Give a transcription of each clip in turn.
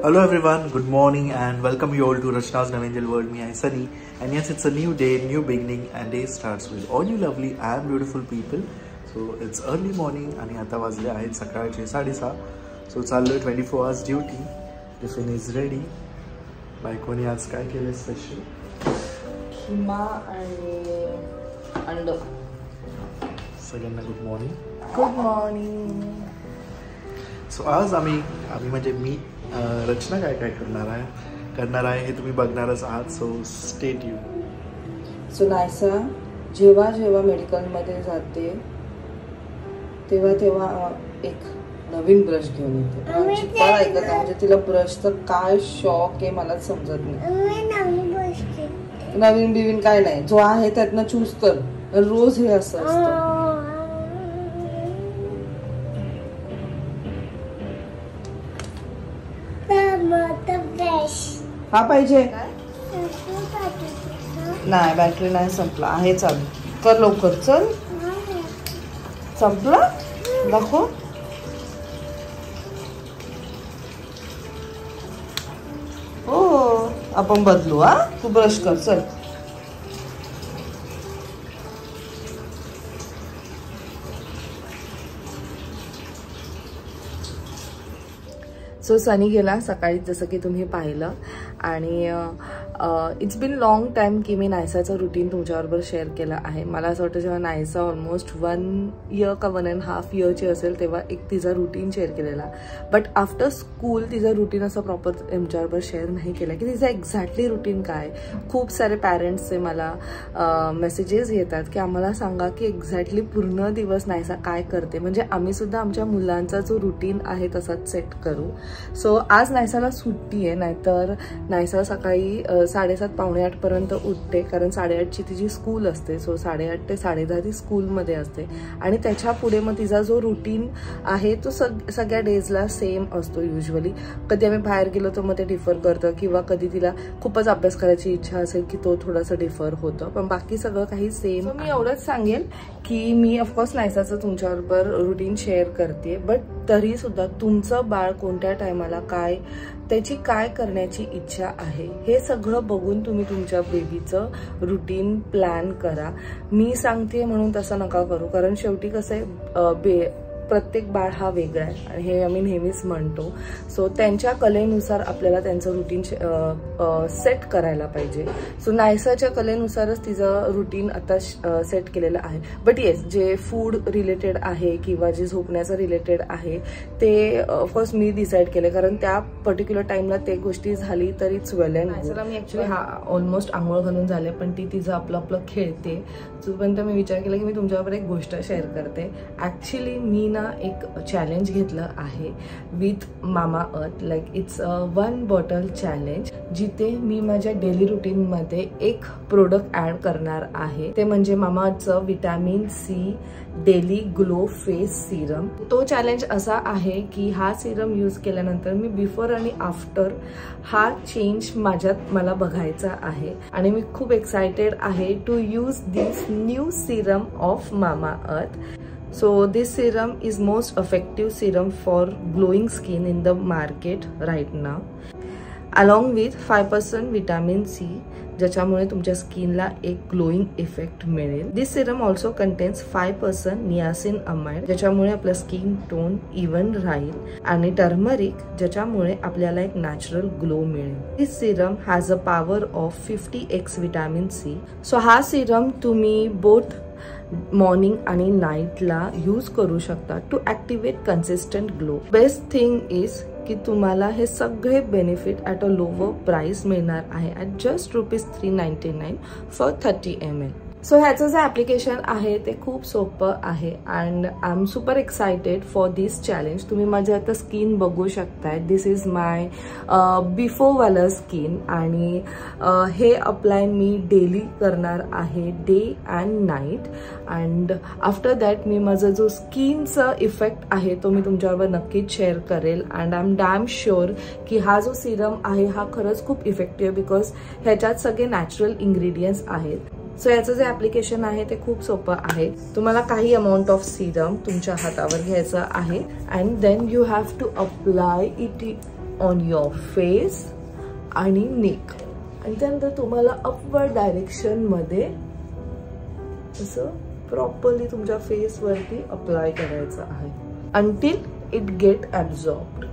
Hello everyone, good morning and welcome you all to Rachna's Navangel World. Me, I Sunny, and yes, it's a new day, new beginning, and day starts with all you lovely and beautiful people. So it's early morning आणि आता वाजले आहेत सकाळचे 6:30. So चाललोय 24 hours duty. Tiffin is ready. बायकोने आज काय केलं स्पेशल? खिमा आणि अंड. सगळ्यांना good morning. Good morning. So आज आम्ही म्हणजे मी रचना काय करणार आहे हे तुम्ही बघणारच आहात. So stay tune. So Naysa जेव्हा मेडिकलमध्ये जाते तेव्हा एक नवीन ब्रश घेऊन येते. ऐकलं का? म्हणजे तिला ब्रशचं काय शॉक आहे मला समजत नाही. नवीन बिवीन काय नाही, जो आहे त्यातनं चूज कर. रोज हे असं असतं. हा पाहिजे नाही, बॅटरी नाही संपला आहे. चालू कर लवकर. चल संपला दाखव. हो आपण बदलू. हा तू ब्रश कर. चल सो सनी गेला सकाळी जसं की तुम्ही पाहिलं. आणि इट्स बिन लॉंग टाइम की मी नायसाचं रुटीन तुमच्याबरोबर शेअर केलं आहे. मला असं वाटतं जेव्हा नायसा ऑलमोस्ट 1 year का 1.5 yearची असेल तेव्हा एक तिचा रुटीन शेअर केलेला. बट आफ्टर स्कूल तिचं रुटीन असं प्रॉपर तुमच्याबरोबर शेअर नाही केलं की तिचं एक्झॅक्टली रुटीन काय. खूप सारे पॅरेंट्सचे मला मेसेजेस येतात की आम्हाला सांगा की एक्झॅक्टली पूर्ण दिवस नायसा काय करते, म्हणजे आम्ही सुद्धा आमच्या मुलांचा जो रुटीन आहे तसाच सेट करू. सो आज नायसाला सुट्टी आहे, नाहीतर नायसा सकाळी 7:30 पावणे 8 पर्यंत उठते, कारण 8:30ची तिची स्कूल असते. सो 8:30 ते 10:30 ती स्कूलमध्ये असते. आणि त्याच्या पुढे मग तिचा जो रुटीन आहे तो सगळ्या डेजला सेम असतो. युजली कधी आम्ही बाहेर गेलो तर मग ते डिफर करतं, किंवा कधी तिला खूपच अभ्यास करायची इच्छा असेल की तो थोडासा डिफर होतं, पण बाकी सगळं काही सेम. मी एवढंच सांगेल की मी ऑफकोर्स नायसाचं तुमच्याबरोबर रुटीन शेअर करते, बट तरी सुद्धा तुमचं बाळ कोणत्या टायमाला काय, त्याची काय करण्याची इच्छा आहे हे सगळं बघून तुम्ही तुमच्या बेबीचं रुटीन प्लॅन करा. मी सांगते म्हणून तसं नका करू, कारण शेवटी कसं आहे प्रत्येक बाळ हा वेगळा आहे आणि हे आम्ही नेहमीच म्हणतो. सो त्यांच्या कलेनुसार आपल्याला त्यांचं रुटीन सेट करायला पाहिजे. सो नायसाच्या कलेनुसारच तिचं रुटीन आता सेट केलेलं आहे. बट येस, जे फूड रिलेटेड आहे किंवा जे झोपण्याचं रिलेटेड आहे ते ऑफकोर्स मी डिसाईड केले, कारण त्या पर्टिक्युलर टाइमला ते गोष्टी झाली तरी it's well and good. Me actually almost आंघोळ घालून झाले, पण ती तिचं आपलं खेळते. तोपर्यंत मी विचार केला की मी तुमच्याबरोबर एक गोष्ट शेअर करते. ॲक्च्युली मी एक चॅलेंज घेतलं आहे विथ मामा अर्थ. लाईक इट्स 1 bottle चॅलेंज, जिथे मी माझ्या डेली रुटीन मध्ये एक प्रोडक्ट ऍड करणार आहे. ते म्हणजे मामा अर्थचं vitamin C daily glow face serum. तो चॅलेंज असा आहे की हा सिरम यूज केल्यानंतर मी बिफोर आणि आफ्टर हा चेंज मला बघायचा आहे. आणि मी खूप एक्सायटेड आहे to use this new serum of Mamaearth. So this serum is most effective serum for glowing skin in the market right now, along with 5% vitamin C, ज्याच्यामुळे तुमच्या स्किनला एक ग्लोईंग इफेक्ट मिळेल. दिस सिरम ऑल्सो कंटेन्स 5% नियासिनअमाइड, ज्याच्यामुळे आपलं skin tone even राहील, आणि turmeric, ज्याच्यामुळे आपल्याला एक नॅचरल ग्लो मिळेल. This serum has a power of 50x vitamin C. So हा सिरम तुम्ही बोथ मॉर्निंग आणि नाईटला यूज करू शकता to activate consistent glow. Best thing is की तुम्हाला हे सगळे benefit at a lower price मिळणार आहे at just ₹399 for 30 ml. So ह्याचं जे ॲप्लिकेशन आहे ते खूप सोपं आहे and I am super excited for this challenge. तुम्ही माझ्या आता स्किन बघू शकताय. दिस इज माय बिफोरवालं स्किन, आणि हे अप्लाय मी डेली करणार आहे, day and night. And after that मी माझा जो स्किनचा इफेक्ट आहे तो मी तुमच्याबरोबर नक्कीच शेअर करेल. And I am damn sure की हा जो सिरम आहे हा खरंच खूप इफेक्टिव्ह, बिकॉज ह्याच्यात सगळे नॅचरल इंग्रेडियंट्स आहेत. सो याचं जे ॲप्लिकेशन आहे ते खूप सोपं आहे. तुम्हाला काही अमाऊंट ऑफ सिरम तुमच्या हातावर घ्यायचं आहे and then you have to apply it on your face आणि नेक, आणि त्यानंतर तुम्हाला अपवर्ड डायरेक्शनमध्ये असं प्रॉपरली तुमच्या फेसवरती अप्लाय करायचं आहे अंटिल इट गेट ॲब्झॉर्ब्ड.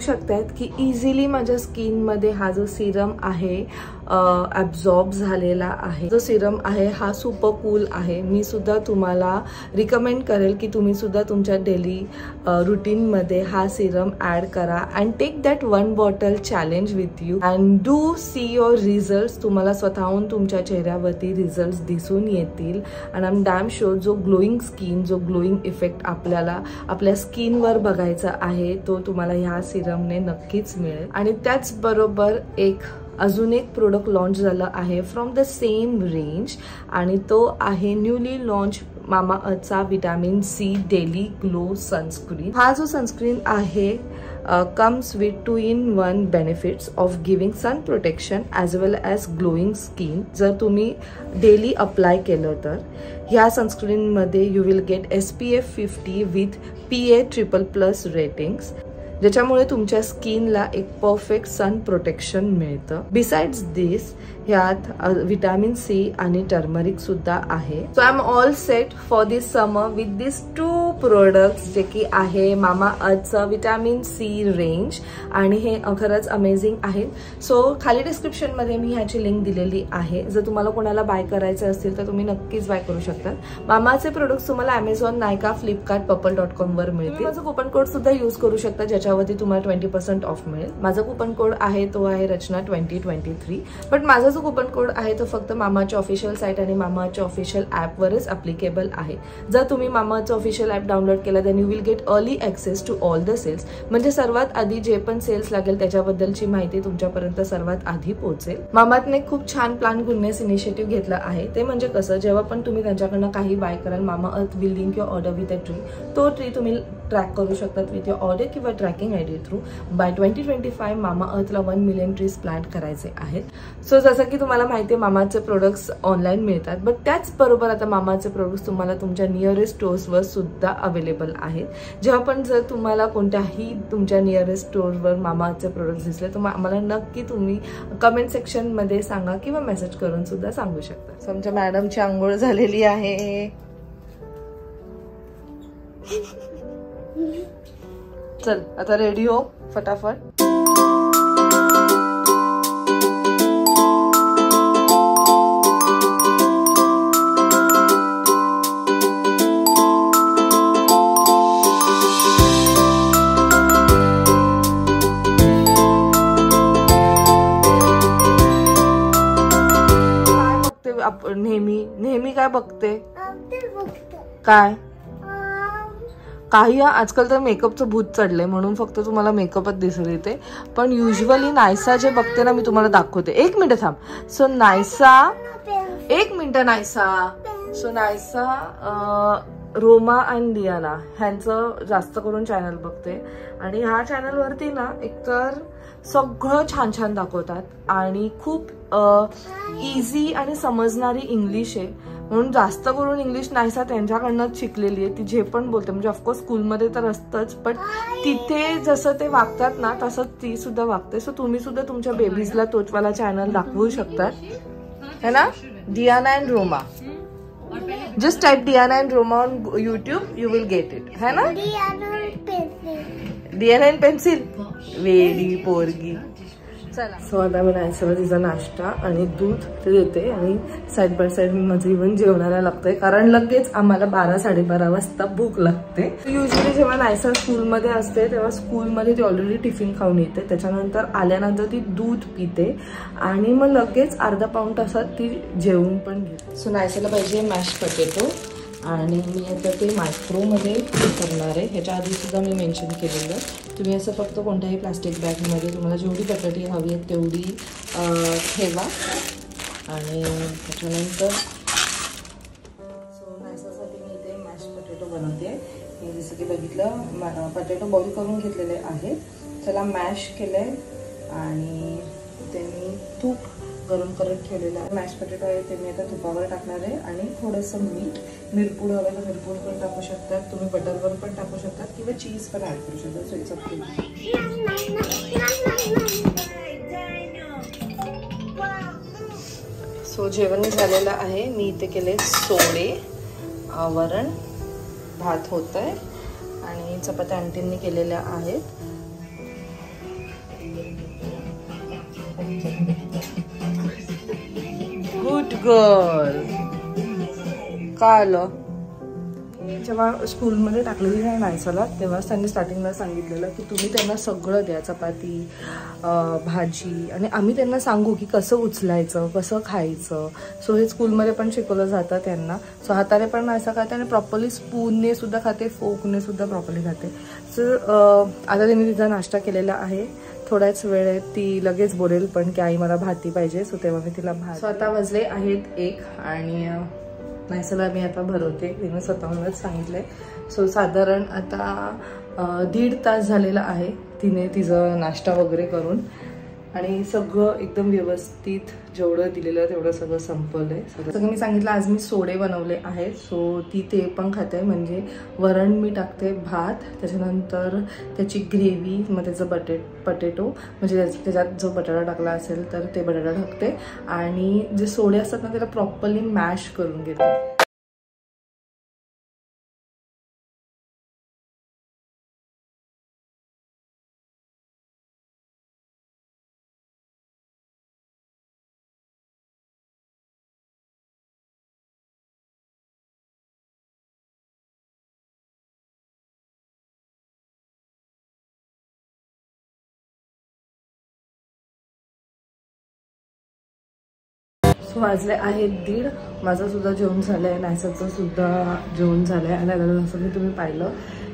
शकतात की इझिली माझ्या स्किनमध्ये हा जो सिरम आहे ॲब्झॉर्ब झालेला आहे. जो सिरम आहे हा सुपर कूल आहे. मी सुद्धा तुम्हाला रिकमेंड करेल की तुम्ही सुद्धा तुमच्या डेली रुटीनमध्ये हा सिरम ॲड करा and take that 1 bottle challenge with you and do see your results. तुम्हाला स्वतःहून तुमच्या चेहऱ्यावरती रिझल्ट्स दिसून येतील and I am damn sure जो ग्लोईंग स्किन, जो ग्लोईंग इफेक्ट आपल्याला आपल्या स्किनवर बघायचा आहे तो तुम्हाला ह्या सिरमने नक्कीच मिळेल. आणि त्याचबरोबर अजून एक प्रोडक्ट लॉन्च झालं आहे फ्रॉम द सेम रेंज आणि तो आहे न्यूली लॉन्च मामाअर्थचा vitamin C daily glow sunscreen. हा जो सनस्क्रीन आहे comes with 2-in-1 benefits of giving sun protection as well as glowing skin. जर तुम्ही डेली अप्लाय केलं तर ह्या सनस्क्रीनमध्ये you will get SPF 50 with PA++ ratings, ज्याच्यामुळे तुमच्या स्किनला एक परफेक्ट सन प्रोटेक्शन मिळतं. बिसाइड्स दिस ह्यात विटॅमिन सी आणि टर्मरिक सुद्धा आहे. So I am all set for this summer with this 2 products जे की आहे मामाअर्थचं विटॅमिन सी रेंज आणि हे खरंच अमेझिंग आहे. सो खाली डिस्क्रिप्शनमध्ये मी ह्याची लिंक दिलेली आहे. जर तुम्हाला कोणाला बाय करायचे असतील तर तुम्ही नक्कीच बाय करू शकता. मामाचे प्रोडक्ट्स तुम्हाला Amazon, नायका, फ्लिपकार्ट, purple.com वर मिळतील. माझं कुपन कोड सुद्धा यूज करू शकता ज्याच्यावरती तुम्हाला 20% ऑफ मिळेल. माझा कुपन कोड आहे तो आहे रचना 2023. बट माझा जो कुपन कोड आहे तो फक्त मामाच्या ऑफिशियल साईट आणि मामाच्या ऑफिशियल ॲपवरच ॲप्लिकेबल आहे. जर तुम्ही मामाचं ऑफिशियल ॲप डाउनलोड केलं then you will get early access to all the sales. म्हणजे सर्वात आधी जे पण सेल्स लागेल त्याच्याबद्दलची माहिती तुमच्यापर्यंत सर्वात आधी पोहोचेल. मामातने खूप छान प्लॅन गुडनेस इनिशिएटिव्ह घेतला आहे. ते म्हणजे कसं, जेव्हा पण तुम्ही त्यांच्याकडनं काही बाय कराल Mamaearth will link your order with a tree. तो ट्री तुम्ही ट्रॅक करू शकतात विथ युअर ऑर्डर किंवा ट्रॅकिंग आयडी थ्रू. बाय 2025 मामाअर्थला 1 मिलियन ट्रीज प्लांट करायचे आहेत. सो जसं की तुम्हाला माहिती आहे मामाचे प्रोडक्ट्स ऑनलाईन मिळतात, बट त्याचबरोबर आता मामाचे प्रोडक्ट्स तुम्हाला तुमच्या नियरेस्ट स्टोर्सवर सुद्धा अवेलेबल आहेत. जेव्हा पण जर तुम्हाला कोणत्याही तुमच्या नियरेस्ट स्टोअरवर मामाचे प्रोडक्ट्स दिसले तर आम्हाला नक्की तुम्ही कमेंट सेक्शनमध्ये सांगा किंवा मेसेज करून सुद्धा सांगू शकता. सो आमच्या मॅडमची आंघोळ झालेली आहे. चल आता रेडी हो फटाफट. नेहमी काय बघते काय काही आजकाल तर मेकअपचं भूत चढलंय म्हणून फक्त तुम्हाला मेकअपच दिसत येते. पण युजली नायसा जे बघते ना मी तुम्हाला दाखवते. 1 मिनिट थांब. So Naysa 1 minute Naysa. So Naysa Roma and Diana ह्यांचं जास्त करून चॅनल बघते आणि ह्या चॅनलवरती ना एकतर सगळं छान छान दाखवतात आणि खूप इझी आणि समजणारी इंग्लिश आहे म्हणून जास्त करून इंग्लिश नायसा त्यांच्याकडनंच शिकलेली आहे. ती जे पण बोलते म्हणजे ऑफकोर्स स्कूलमध्ये तर असतंच पण तिथे जसं ते वागतात ना तसं ती सुद्धा वागते. सो तुम्ही सुद्धा तुमच्या बेबीजला तोचवाला चॅनल दाखवू शकतात है ना. Diana and Roma, just type Diana and Roma on YouTube you will get it है ना. डियाना अँड पेन्सिल वेडी पोरगी. चला सो आता मी नायसाला तिचा नाश्ता आणि दूध ते देते आणि साईड बाय साईड माझं इव्हन जेवणाला लागतंय कारण लगेच आम्हाला 12-12:30 वाजता भूक लागते. युजली जेव्हा नायसा स्कूलमध्ये असते तेव्हा स्कूलमध्ये ती ऑलरेडी टिफिन खाऊन येते, त्याच्यानंतर आल्यानंतर ती दूध पिते आणि मग लगेच अर्धा पाऊण तासात ती जेवून पण घेते. सो नायसाला पाहिजे मॅश पोटॅटो आणि मी आता ते मायक्रोमध्ये करणार आहे. ह्याच्या आधी सुद्धा मी मेन्शन केलेलं. तुम्ही असं फक्त कोणत्याही प्लास्टिक बॅगमध्ये तुम्हाला जेवढी बटाटे हवी आहेत तेवढी ठेवा आणि त्याच्यानंतर सो नायसासाठी मी इथे मॅश पोटॅटो बनवते. मी जसं की बघितलं पोटॅटो बॉईल करून घेतलेले आहेत, त्याला मॅश केलं आहे आणि ते मी तूप गरम करत ठेवलेलं आहे. मॅश पोटॅटो आहे ते मी आता तुपावर टाकणार आहे आणि थोडंसं मीठ, मिरपूड हवं तर मिरपूड पण टाकू शकतात तुम्ही, बटरवर पण टाकू शकतात किंवा चीज पण ऍड करू शकतात. So it's up to you. So जेवण झालेलं आहे. मी इथे केले सोडे, वरण भात होत आहे आणि चपात्या आंटींनी केलेल्या आहेत. Good girl. काय आलं? जेव्हा स्कूलमध्ये टाकलेली नाही नायसाला तेव्हाच त्यांनी स्टार्टिंगला सांगितलेलं की तुम्ही त्यांना सगळं द्या, चपाती, भाजी, आणि आम्ही त्यांना सांगू की कसं उचलायचं, कसं खायचं. सो हे स्कूलमध्ये पण शिकवलं जातं त्यांना. सो हाताने पण नायसा खाते आणि प्रॉपरली स्पूनने सुद्धा खाते, फोकने सुद्धा प्रॉपरली खाते. सो आता त्यांनी तिचा नाश्ता केलेला आहे. थोड्याच वेळेत ती लगेच बोलेल पण की आई मला भाती पाहिजे. सो तेव्हा मी तिला भात. सो आता वाजले आहेत 1 आणि नायसाला मी आता भरवते. तिने स्वतःहूनच सांगितलंय. सो साधारण आता 1.5 तास झालेला आहे तिने तिचं नाश्ता वगैरे करून, आणि सगळं एकदम व्यवस्थित जेवढं दिलेलं तेवढं सगळं संपवलंय. सगळं मी सांगितलं आज मी सोडे बनवले आहेत. सो ती ते पण खाते. म्हणजे वरण मी टाकते, भात, त्याच्यानंतर त्याची ग्रेव्ही, मग त्याचं पटेटो म्हणजे त्याच्यात जो बटाटा टाकला असेल तर ते बटाटा टाकते, आणि जे सोडे असतात ना त्याला प्रॉपरली मॅश करून घेते. सो वाजले आहेत 1:30. माझं सुद्धा जेवण झालं आहे, नायसाचं सुद्धा जेवण झालं आहे. आणि जसं की तुम्ही पाहिलं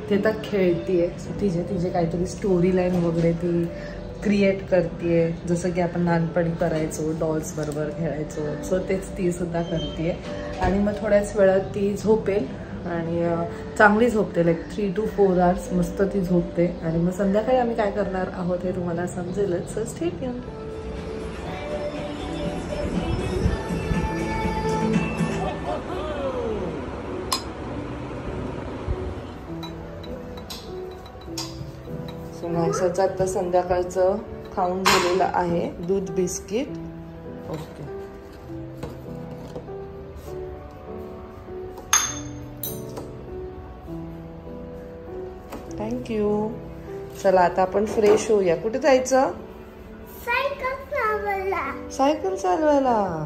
ते आता खेळतीये. सो तिचे काहीतरी स्टोरी लाईन वगैरे ती क्रिएट करते, जसं की आपण लहानपणी करायचो, डॉल्स बरोबर खेळायचो. सो तेच ती सुद्धा करते. आणि मग थोड्याच वेळात ती झोपेल आणि चांगली झोपते, लाईक 3 to 4 hours मस्त ती झोपते. आणि मग संध्याकाळी आम्ही काय करणार आहोत हे तुम्हाला समजेलच. So stay tuned. नायसाचं आता संध्याकाळचं खाऊन झालेलं आहे, दूध बिस्किट. Okay, thank you. चला आता आपण फ्रेश होऊया. कुठे जायचं? सायकल चालवायला.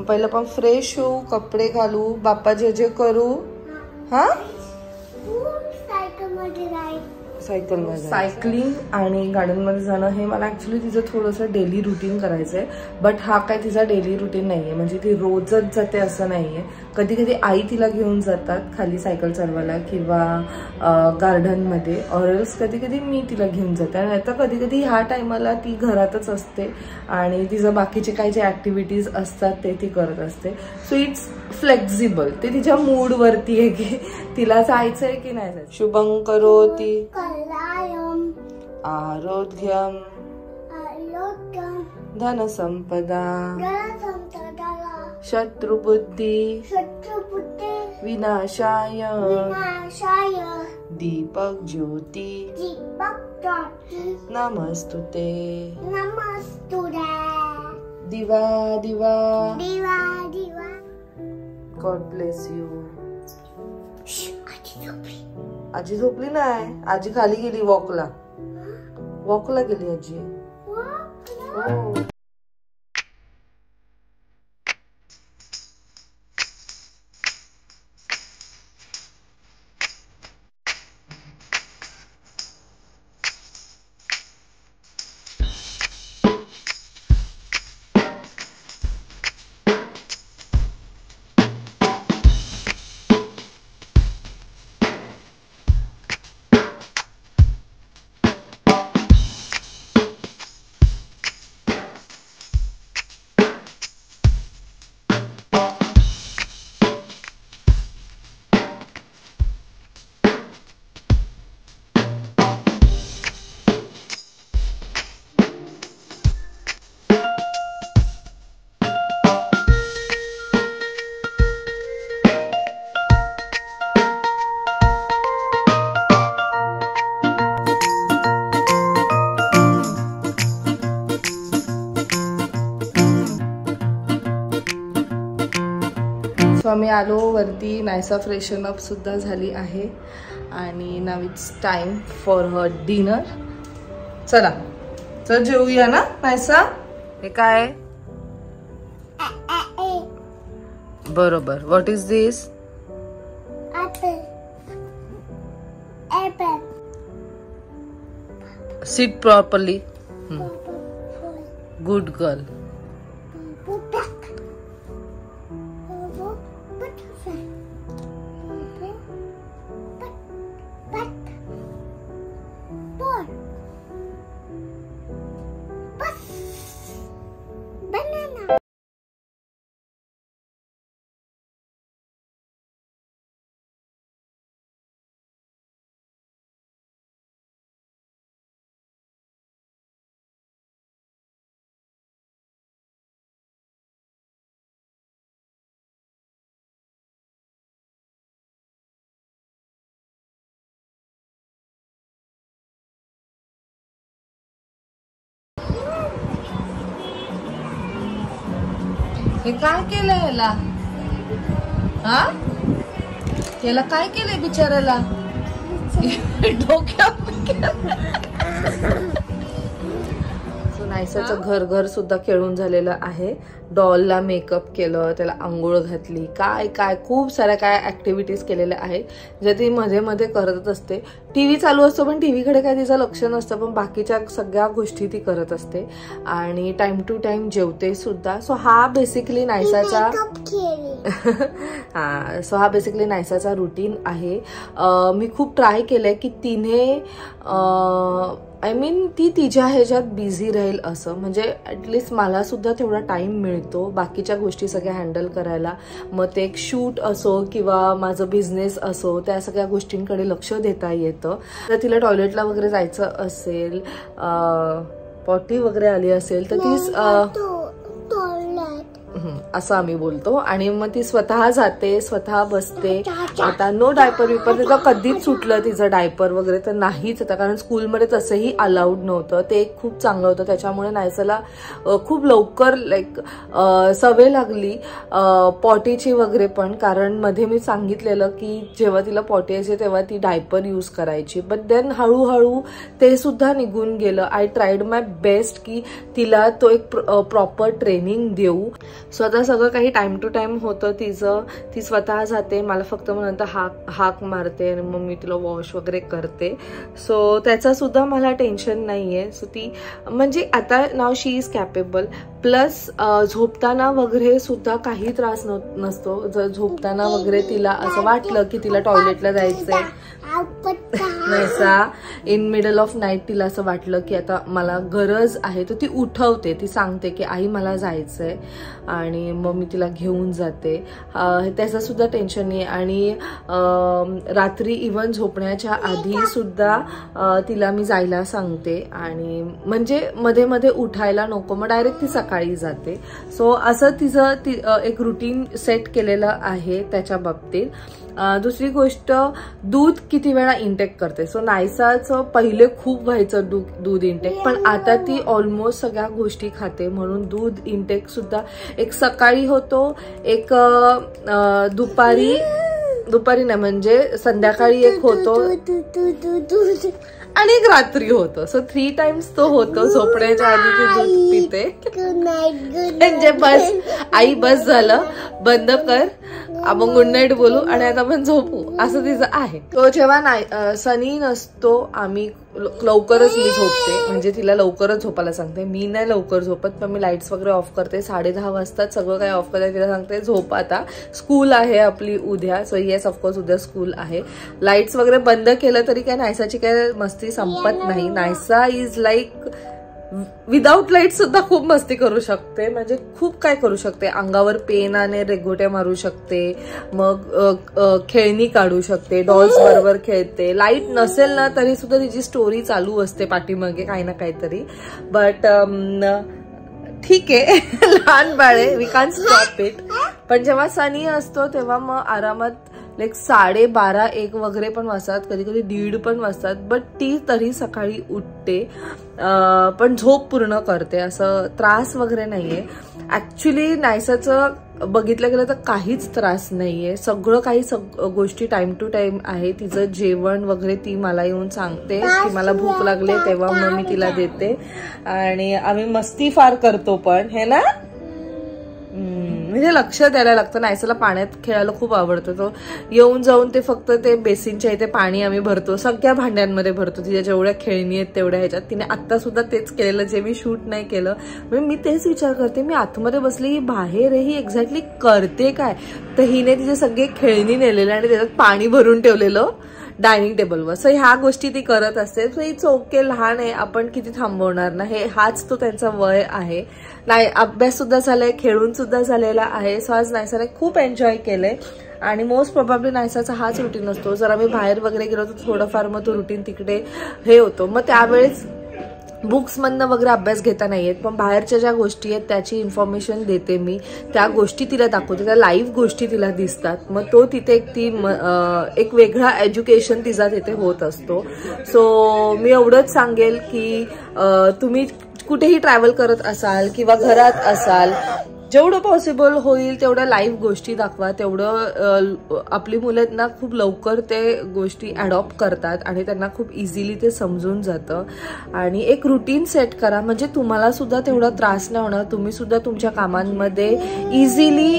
पहिलं पण फ्रेश होऊ, कपडे घालू, बाप्पा जे करू. हा, सायकलिंग आणि गार्डनमध्ये जाणं हे मला ऍक्च्युली तिचं थोडंसं डेली रुटीन करायचं आहे. बट हा काय तिचा डेली रुटीन नाहीये, म्हणजे ती रोजच जाते असं नाहीये. कधी कधी आई तिला घेऊन जातात खाली सायकल चालवायला किंवा गार्डनमध्ये, ऑरल्स कधी कधी मी तिला घेऊन जाते. आणि आता कधी कधी ह्या टायमाला ती घरातच असते आणि तिचं बाकीचे काही जे ऍक्टिव्हिटीज असतात ते ती करत असते. So it's flexible. ते तिच्या मूडवरती आहे की तिला जायचंय की नाही जायचं. शुभं करोति आरोग्यम धन संपदा शत्रुबुद्धी विनाशाय दीपक ज्योति नमस्तुते दिवा दिवा गॉड ब्लेस यू. आजी झोपली नाही, आजी खाली गेली वॉकला गेली आजी. हो. आम्ही आलो वरती. नायसा फ्रेशन अप सुद्धा झाली आहे आणि नाव it's time for her dinner. चला चल जेवूया ना नायसा. हे काय बरोबर. What is this? Apple. Sit properly. Good girl. Banana. हे काय केलंय याला? हा याला काय केलंय बिचाराला? नायसाचं घर सुद्धा खेळून झालेलं आहे. डॉलला मेकअप केलं, त्याला आंघोळ घातली, काय काय खूप साऱ्या काय ऍक्टिव्हिटीज केलेल्या आहेत ज्या ती मध्ये मध्ये करत असते. टीव्ही चालू असतो पण टीव्हीकडे काय तिचं लक्ष नसतं, पण बाकीच्या सगळ्या गोष्टी ती करत असते आणि टाइम टू टाइम जेवते सुद्धा. सो हा बेसिकली नायसाचा हा बेसिकली नायसाचा रुटीन आहे. मी खूप ट्राय केलंय की तिने आय मीन ती तिच्या ह्याच्यात बिझी राहील असं, म्हणजे ॲटलिस्ट मला सुद्धा तेवढा टाइम मिळतो बाकीच्या गोष्टी सगळ्या हँडल करायला. मग ते एक शूट असो किंवा माझं बिझनेस असो, त्या सगळ्या गोष्टींकडे लक्ष देता येतं. तर तिला टॉयलेटला वगैरे जायचं असेल, पॉटी वगैरे आली असेल तर ती असं आम्ही बोलतो आणि मग ती स्वतः जाते, स्वतः बसते. आता नो डायपर विपर तिचं कधीच सुटलं तिचं डायपर वगैरे तर नाहीच आता, कारण स्कूलमध्ये तसंही अलाउड नव्हतं. ते एक खूप चांगलं होतं, त्याच्यामुळे नायसाला खूप लवकर लाईक सवय लागली पॉटीची वगैरे पण. कारण मध्ये मी सांगितलेलं की जेव्हा तिला पॉटी यायची तेव्हा ती डायपर यूज करायची, बट देन हळूहळू ते सुद्धा निघून गेलं. आय ट्राईड माय बेस्ट की तिला तो एक प्रॉपर ट्रेनिंग देऊ. सो आता सगळं काही टाइम टू टाइम होतं तिचं. ती स्वतः जाते, मला फक्त मग नंतर हाक मारते आणि मग मी तिला वॉश वगैरे करते. सो त्याचा सुद्धा मला टेन्शन नाहीये. सो ती म्हणजे आता now she is capable. Plus झोपताना वगैरे सुद्धा काही त्रास नसतो. जर झोपताना वगैरे तिला असं वाटलं की तिला टॉयलेटला जायचंय, Naysa in middle of night तिला असं वाटलं की आता मला गरज आहे, तर ती उठवते, ती सांगते की आई मला जायचंय आणि मग मी तिला घेऊन जाते. त्याचं सुद्धा टेन्शन नाही. आणि रात्री इव्हन झोपण्याच्या आधी सुद्धा तिला मी जायला सांगते आणि म्हणजे मध्ये मध्ये उठायला नको, मग डायरेक्ट ती सकाळी जाते. सो असं तिचं एक रुटीन सेट केलेलं आहे त्याच्या बाबतीत. दुसरी गोष्ट, दूध किती वेळा इंटेक करते. सो नायसाचं पहिले खूप व्हायचं दूध इंटेक, पण आता ती ऑलमोस्ट सगळ्या गोष्टी खाते, म्हणून दूध इंटेक सुद्धा एक सकाळी होतो, एक दुपारी नाही म्हणजे संध्याकाळी एक होतो आणि एक रात्री होतो. सो 3 times तो होतो. झोपण्याच्या आधी ती दूध पिते. म्हणजे बस आई बस झालं, बंद कर, आपण गुड नाईट बोलू आणि आता आपण झोपू, असं तिचं आहे. तो जेव्हा सनी नसतो आम्ही लवकरच मी झोपते, म्हणजे तिला लवकरच झोपायला सांगते. मी नाही लवकर झोपत, पण मी लाईट्स वगैरे ऑफ करते. 10:30 वाजता सगळं काही ऑफ करते. तिला सांगते झोप आता, स्कूल आहे आपली उद्या. सो येस ऑफकोर्स उद्या स्कूल आहे. लाईट्स वगैरे बंद केलं तरी काय नायसाची काय मस्ती संपत नाही. Naysa is like without light सुद्धा खूप मस्ती करू शकते, म्हणजे खूप काय करू शकते. अंगावर पेनाने रेगोट्या मारू शकते, मग खेळणी काढू शकते, डॉल्स बरोबर खेळते. लाईट नसेल ना तरी सुद्धा तिची स्टोरी चालू असते पाठीमागे काही ना काहीतरी. बट ठीक आहे, लहान बाळे, वी कांट स्टॉप इट. पण जेव्हा सनी असतो तेव्हा मग आरामात लाईक 12:30-1 वगैरे पण वाजतात, कधी कधी 1:30 पण वाजतात. बट ती तरी सकाळी उठते, पण झोप पूर्ण करते, असं त्रास वगैरे नाहीये. ऍक्च्युली नायसाचं बघितलं गेलं तर काहीच त्रास नाहीये, सगळं काही गोष्टी टाइम टू टाइम आहे. तिचं जेवण वगैरे ती मला येऊन सांगते की मला भूक लागले तेव्हा मग मी तिला देते. आणि आम्ही मस्ती फार करतो पण, हे ना, म्हणजे लक्ष द्यायला लागतं. नायसाला पाण्यात खेळायला खूप आवडतं. तो येऊन जाऊन ते फक्त ते बेसिनच्या इथे पाणी आम्ही भरतो, सगळ्या भांड्यांमध्ये भरतो. तिच्या जेवढ्या खेळणी आहेत तेवढ्या ह्याच्यात. तिने आत्ता सुद्धा तेच केलेलं जे मी शूट नाही केलं. म्हणजे मी तेच विचार करते, मी आतमध्ये बसली ही बाहेर ही एक्झॅक्टली करते काय. तर हिने तिचे सगळे खेळणी नेलेले आणि त्याच्यात पाणी भरून ठेवलेलं डायनिंग टेबलवर. सो ह्या गोष्टी ती करत असते. सो इट्स ओके, लहान आहे, आपण किती थांबवणार ना. हाच तो त्यांचा वय आहे. नाही, अभ्यास सुद्धा झालाय, खेळून सुद्धा झालेला आहे. सो आज नायसाने खूप एन्जॉय केलंय. आणि मोस्ट प्रोबॅबली नायसाचा हाच रुटीन असतो. जर आम्ही बाहेर वगैरे गेलो तर थोडंफार मग तो रुटीन तिकडे हे होतो. मग त्यावेळेस बुक्समधनं वगैरे अभ्यास घेता नाही येत, पण बाहेरच्या ज्या गोष्टी आहेत त्याची इन्फॉर्मेशन देते मी. त्या गोष्टी तिला दाखवते, त्या लाईव्ह गोष्टी तिला दिसतात. मग तो तिथे एक वेगळा एज्युकेशन तिचा तिथे होत असतो. सो मी एवढंच सांगेल की तुम्ही कुठेही ट्रॅव्हल करत असाल किंवा घरात असाल, जेवढं पॉसिबल होईल तेवढ्या लाईव्ह गोष्टी दाखवा. तेवढं आपली मुलं ना खूप लवकर ते गोष्टी अडॉप्ट करतात आणि त्यांना खूप इझिली ते समजून जातं. आणि एक रुटीन सेट करा, म्हणजे तुम्हाला सुद्धा तेवढा त्रास नाही होणार. तुम्ही सुद्धा तुमच्या कामांमध्ये इझिली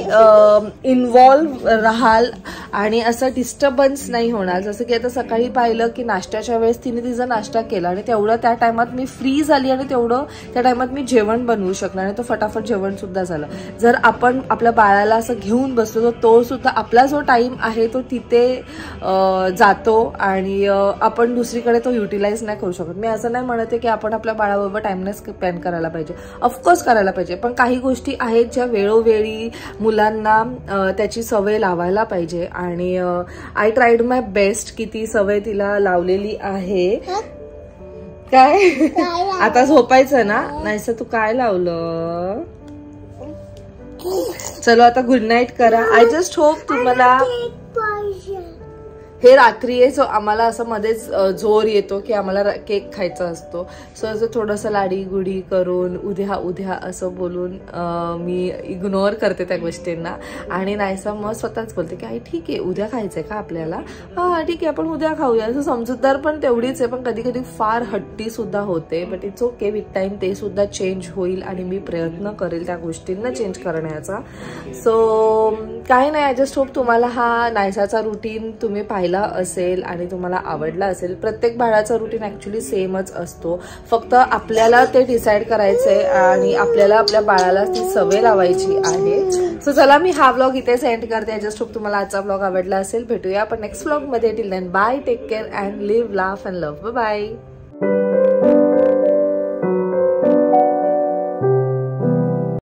इन्व्हॉल्व राहाल आणि असं डिस्टर्बन्स नाही होणार. जसं की आता सकाळी पाहिलं की नाश्त्याच्या वेळेस तिने तिचा नाश्ता केला आणि तेवढं त्या टायमात मी फ्री झाली आणि तेवढं त्या टायमात मी जेवण बनवू शकले आणि तो फटाफट जेवण सुद्धा झालं. जर आपण आपल्या बाळाला असं घेऊन बसलो तर तो सुद्धा आपला जो टाइम आहे तो तिथे जातो आणि आपण दुसरीकडे तो युटिलाइज नाही करू शकत. मी असं नाही म्हणते की आपण आपल्या बाळाबरोबर टाइम नाही स्पेंड करायला पाहिजे, ऑफकोर्स करायला पाहिजे, पण काही गोष्टी आहेत ज्या वेळोवेळी मुलांना त्याची सवय लावायला पाहिजे. आणि आय ट्राईड माय बेस्ट की ती सवय तिला लावलेली आहे. काय आता झोपायचं ना. नाहीसं तू काय लावलं. चलो आता गुड नाईट करा. आय जस्ट होप तुम्हाला हे रात्री आहे. सो आम्हाला असं मध्येच जोर येतो की आम्हाला केक खायचा असतो. सो असं थोडंसं लाडी गुडी करून उद्या असं बोलून मी इग्नोर करते त्या गोष्टींना. आणि नाहीसा मग स्वतःच बोलते की आई ठीक आहे उद्या खायचंय का आपल्याला, हा ठीक आहे आपण उद्या खाऊया. असं समजूतदार पण तेवढीच आहे, पण कधी कधी फार हट्टी सुद्धा होते. But it's okay, with time ते सुद्धा चेंज होईल आणि मी प्रयत्न करेल त्या गोष्टींना चेंज करण्याचा. सो काही नाही, आय जस्ट होप तुम्हाला हा नायसाचा रुटीन तुम्ही पाहिला असेल आणि तुम्हाला आवडला असेल. प्रत्येक बाळाचा रुटीन ऍक्च्युली सेमच असतो, फक्त आपल्याला ते डिसाईड करायचंय आणि आपल्याला आपल्या बाळाला ती सवय लावायची आहे. सो चला मी हा व्लॉग इथे सेंड करते. आय जस्ट होप तुम्हाला आजचा व्लॉग आवडला असेल. भेटूया आपण नेक्स्ट व्लॉग मध्ये. Till then bye, take care and live, laugh and love. Bye bye.